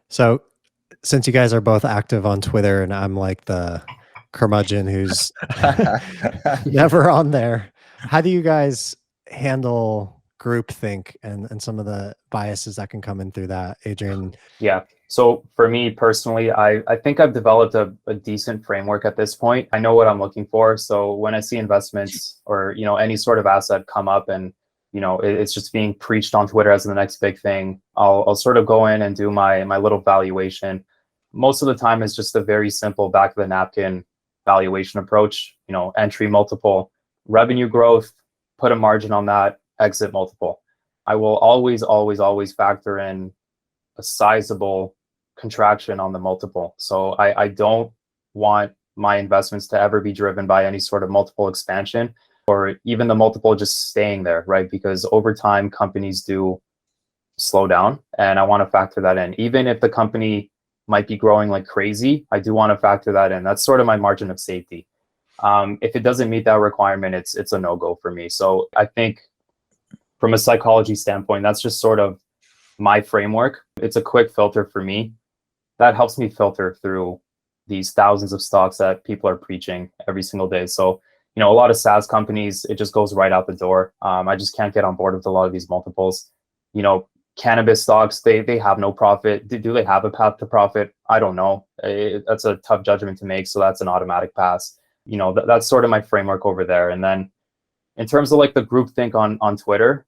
So, since you guys are both active on Twitter and I'm like the curmudgeon who's never on there, how do you guys handle groupthink and some of the biases that can come in through that, Adrian? Yeah. So for me personally, I think I've developed a decent framework at this point. I know what I'm looking for. So when I see investments or, any sort of asset come up and, it's just being preached on Twitter as the next big thing, I'll sort of go in and do my little valuation. Most of the time it's just a very simple back of the napkin valuation approach, entry multiple, revenue growth, put a margin on that, exit multiple. I will always, always, always factor in a sizable contraction on the multiple. So I don't want my investments to ever be driven by any sort of multiple expansion or even the multiple just staying there, right? Because over time, companies do slow down, and I want to factor that in. Even if the company might be growing like crazy, I do want to factor that in. That's sort of my margin of safety. If it doesn't meet that requirement, it's a no-go for me. So I think from a psychology standpoint, that's just sort of my framework. It's a quick filter for me. That helps me filter through these thousands of stocks that people are preaching every single day. So, a lot of SaaS companies, it just goes right out the door. I just can't get on board with a lot of these multiples. Cannabis stocks, they have no profit. Do they have a path to profit? I don't know. That's a tough judgment to make. So that's an automatic pass. That's sort of my framework over there. And then in terms of like the groupthink on Twitter,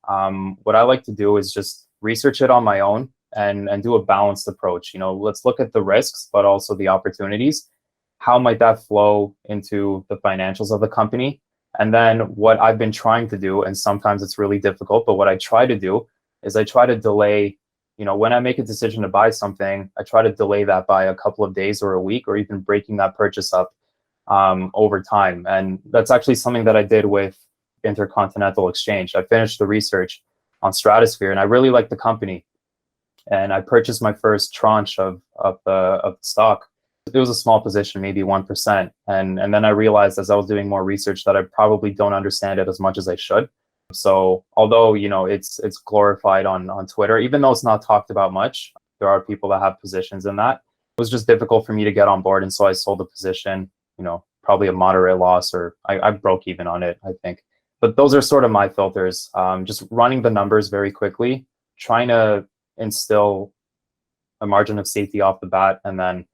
what I like to do is just research it on my own and do a balanced approach. Let's look at the risks, but also the opportunities. How might that flow into the financials of the company? And then what I've been trying to do, and sometimes it's really difficult, but what I try to do is I try to delay, when I make a decision to buy something, I try to delay that by a couple of days or a week, or even breaking that purchase up over time. And that's actually something that I did with Intercontinental Exchange. I finished the research on Stratosphere, and I really liked the company. And I purchased my first tranche of the stock. It was a small position, maybe 1%. And then I realized as I was doing more research that I probably don't understand it as much as I should. So although, it's glorified on Twitter, even though it's not talked about much, there are people that have positions in that. It was just difficult for me to get on board. And so I sold the position, probably a moderate loss, or I broke even on it, I think. But those are sort of my filters. Just running the numbers very quickly, trying to instill a margin of safety off the bat, and then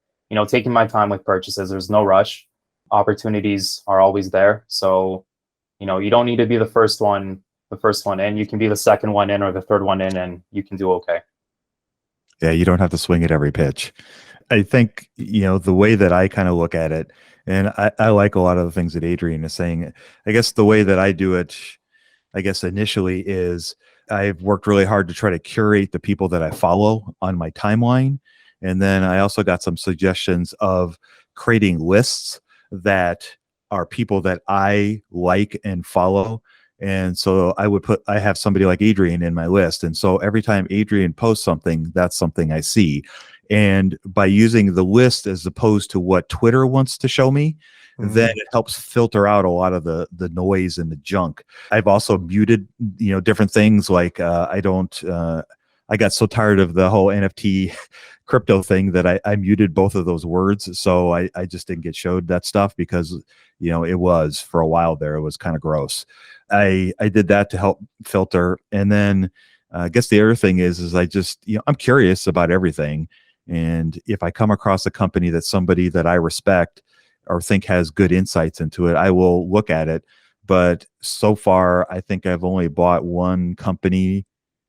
taking my time with purchases. There's no rush. Opportunities are always there, so you don't need to be the first one in. You can be the second one in or the third one in, and you can do okay. Yeah, you don't have to swing at every pitch. I think the way that I kind of look at it, and I like a lot of the things that Adrian is saying. I guess the way that I do it, I guess initially, is I've worked really hard to try to curate the people that I follow on my timeline. And then I also got some suggestions of creating lists that are people that I like and follow. And so I have somebody like Adrian in my list. And so every time Adrian posts something, that's something I see. And by using the list as opposed to what Twitter wants to show me, then it helps filter out a lot of the noise and the junk. I've also muted, different things like I got so tired of the whole NFT crypto thing that I muted both of those words. So I just didn't get showed that stuff because, it was for a while there, it was kind of gross. I did that to help filter. And then I guess the other thing is I just, I'm curious about everything. And if I come across a company that's somebody that I respect or think has good insights into it, I will look at it. But so far, I think I've only bought one company,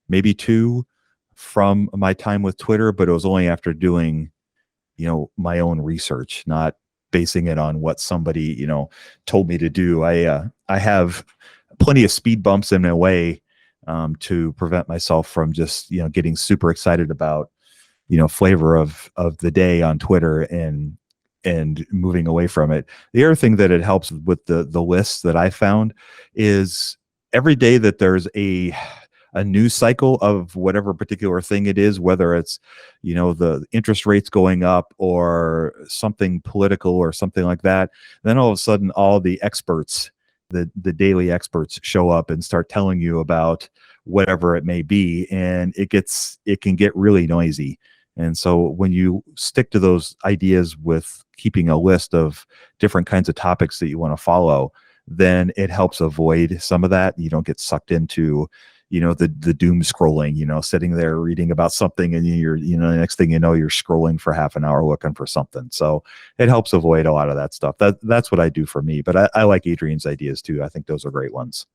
maybe two, from my time with Twitter, but it was only after doing, my own research, not basing it on what somebody, told me to do. I have plenty of speed bumps in my way to prevent myself from just, getting super excited about, flavor of the day on Twitter and moving away from it. The other thing that it helps with the lists that I found is every day that there's a news cycle of whatever particular thing it is, whether it's, the interest rates going up or something political or something like that, then all of a sudden all the experts, the daily experts show up and start telling you about whatever it may be. And it can get really noisy. And so when you stick to those ideas with keeping a list of different kinds of topics that you want to follow, then it helps avoid some of that. You don't get sucked into, the doom scrolling, sitting there reading about something, and the next thing you know, you're scrolling for half an hour looking for something. So it helps avoid a lot of that stuff. That's what I do for me. But I like Adrian's ideas too. I think those are great ones.